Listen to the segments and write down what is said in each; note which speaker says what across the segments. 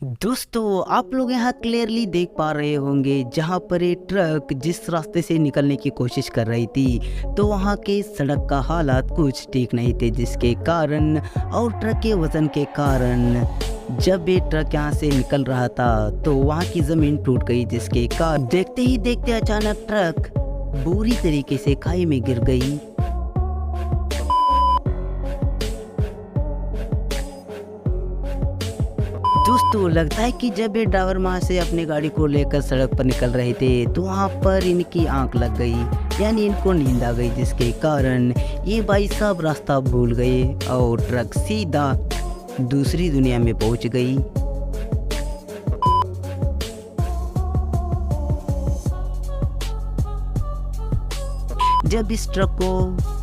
Speaker 1: दोस्तों, आप लोग यहाँ क्लियरली देख पा रहे होंगे जहाँ पर ये ट्रक जिस रास्ते से निकलने की कोशिश कर रही थी, तो वहाँ के सड़क का हालात कुछ ठीक नहीं थे, जिसके कारण और ट्रक के वजन के कारण जब ये ट्रक यहाँ से निकल रहा था तो वहाँ की ज़मीन टूट गई, जिसके कारण देखते ही देखते अचानक ट्रक बुरी तरीके से खाई में गिर गई। दोस्तों, लगता है कि जब ये ड्राइवर वहाँ से अपनी गाड़ी को लेकर सड़क पर निकल रहे थे तो वहाँ पर इनकी आंख लग गई, यानी इनको नींद आ गई, जिसके कारण ये भाई साहब रास्ता भूल गए और ट्रक सीधा दूसरी दुनिया में पहुँच गई। जब इस ट्रक को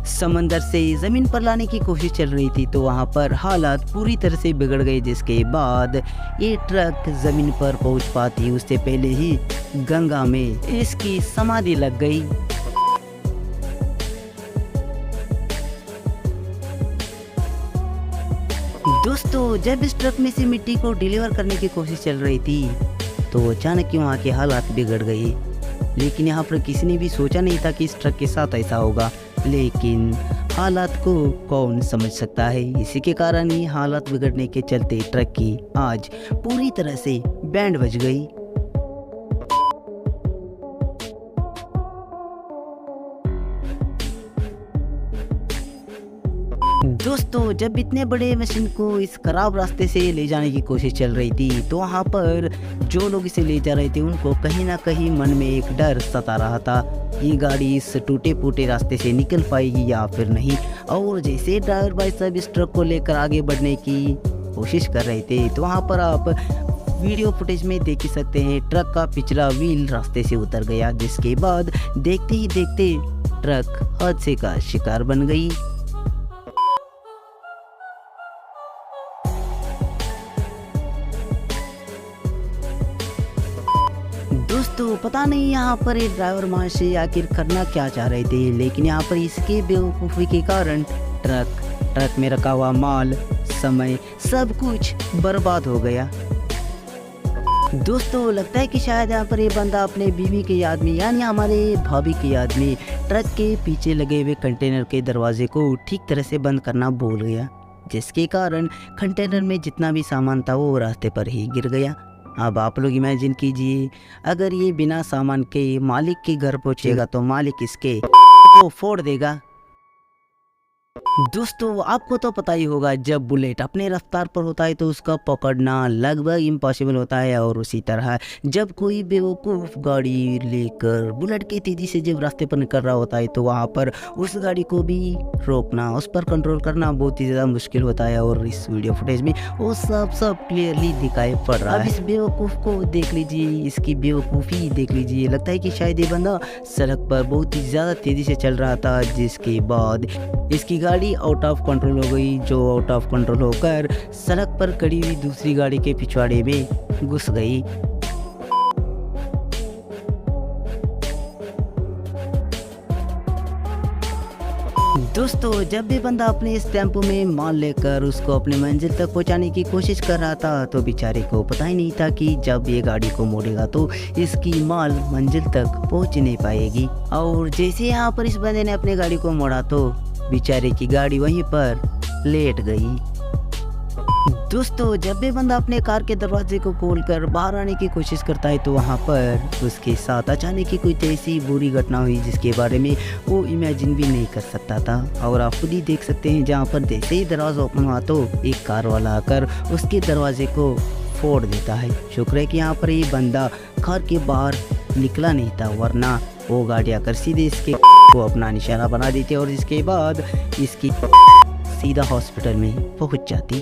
Speaker 1: समंदर से ज़मीन पर लाने की कोशिश चल रही थी तो वहाँ पर हालात पूरी तरह से बिगड़ गए, जिसके बाद ये ट्रक ज़मीन पर पहुँच पाती उससे पहले ही गंगा में इसकी समाधि लग गई। दोस्तों, जब इस ट्रक में से मिट्टी को डिलीवर करने की कोशिश चल रही थी तो अचानक ही वहाँ के हालात बिगड़ गए, लेकिन यहाँ पर किसी ने भी सोचा नहीं था कि इस ट्रक के साथ ऐसा होगा। लेकिन हालात को कौन समझ सकता है, इसी के कारण ही हालात बिगड़ने के चलते ट्रक की आज पूरी तरह से बैंड बज गई। दोस्तों, जब इतने बड़े मशीन को इस खराब रास्ते से ले जाने की कोशिश चल रही थी तो वहाँ पर जो लोग इसे ले जा रहे थे उनको कहीं ना कहीं मन में एक डर सता रहा था, ये गाड़ी इस टूटे फूटे रास्ते से निकल पाएगी या फिर नहीं। और जैसे ड्राइवर भाई साहब इस ट्रक को लेकर आगे बढ़ने की कोशिश कर रहे थे तो वहाँ पर आप वीडियो फुटेज में देख ही सकते हैं, ट्रक का पिछला व्हील रास्ते से उतर गया, जिसके बाद देखते ही देखते ट्रक हादसे का शिकार बन गई। दोस्तों, पता नहीं यहाँ पर ये ड्राइवर महाशय आखिर करना क्या चाह रहे थे, लेकिन यहाँ पर इसके बेवकूफ़ी के कारण ट्रक में रखा हुआ माल, समय, सब कुछ बर्बाद हो गया। दोस्तों, लगता है कि शायद यहाँ पर ये बंदा अपने बीवी की याद में, यानी हमारे भाभी की याद में, ट्रक के पीछे लगे हुए कंटेनर के दरवाजे को ठीक तरह से बंद करना भूल गया, जिसके कारण कंटेनर में जितना भी सामान था वो रास्ते पर ही गिर गया। अब आप लोग इमेजिन कीजिए, अगर ये बिना सामान के मालिक के घर पहुंचेगा तो मालिक इसके को फोड़ देगा। दोस्तों, आपको तो पता ही होगा, जब बुलेट अपने रफ्तार पर होता है तो उसका पकड़ना लगभग इम्पॉसिबल होता है, और उसी तरह जब कोई बेवकूफ़ गाड़ी लेकर बुलेट की तेज़ी से जब रास्ते पर निकल रहा होता है तो वहाँ पर उस गाड़ी को भी रोकना, उस पर कंट्रोल करना बहुत ही ज़्यादा मुश्किल होता है। और इस वीडियो फुटेज में वो सब क्लियरली दिखाई पड़ रहा है। अब इस बेवकूफ़ को देख लीजिए, इसकी बेवकूफ़ी देख लीजिए। लगता है कि शायद ये बंदा सड़क पर बहुत ही ज़्यादा तेज़ी से चल रहा था, जिसके बाद इसकी गाड़ी आउट ऑफ कंट्रोल हो गई, जो आउट ऑफ कंट्रोल होकर सड़क पर खड़ी हुई दूसरी गाड़ी के पिछवाड़े में घुस गई। दोस्तों, जब भी बंदा अपने इस टेम्पो में माल लेकर उसको अपने मंजिल तक पहुंचाने की कोशिश कर रहा था तो बेचारे को पता ही नहीं था कि जब ये गाड़ी को मोड़ेगा तो इसकी माल मंजिल तक पहुंच नहीं पाएगी। और जैसे यहाँ पर इस बंदे ने अपनी गाड़ी को मोड़ा तो बेचारे की गाड़ी वहीं पर लेट गई। दोस्तों, जब भी बंदा अपने कार के दरवाजे को खोलकर बाहर आने की कोशिश करता है तो वहाँ पर उसके साथ अचानक ही कोई ऐसी बुरी घटना हुई जिसके बारे में वो इमेजिन भी नहीं कर सकता था। और आप खुद ही देख सकते हैं, जहाँ पर जैसे ही दरवाज़ा ओपन हुआ तो एक कार वाला आकर उसके दरवाजे को फोड़ देता है। शुक्र है कि यहाँ पर ये बंदा घर के बाहर निकला नहीं था, वरना वो गाड़ी आकर सीधे इसके को अपना निशाना बना देती और इसके बाद इसकी सीधा हॉस्पिटल में पहुँच जाती।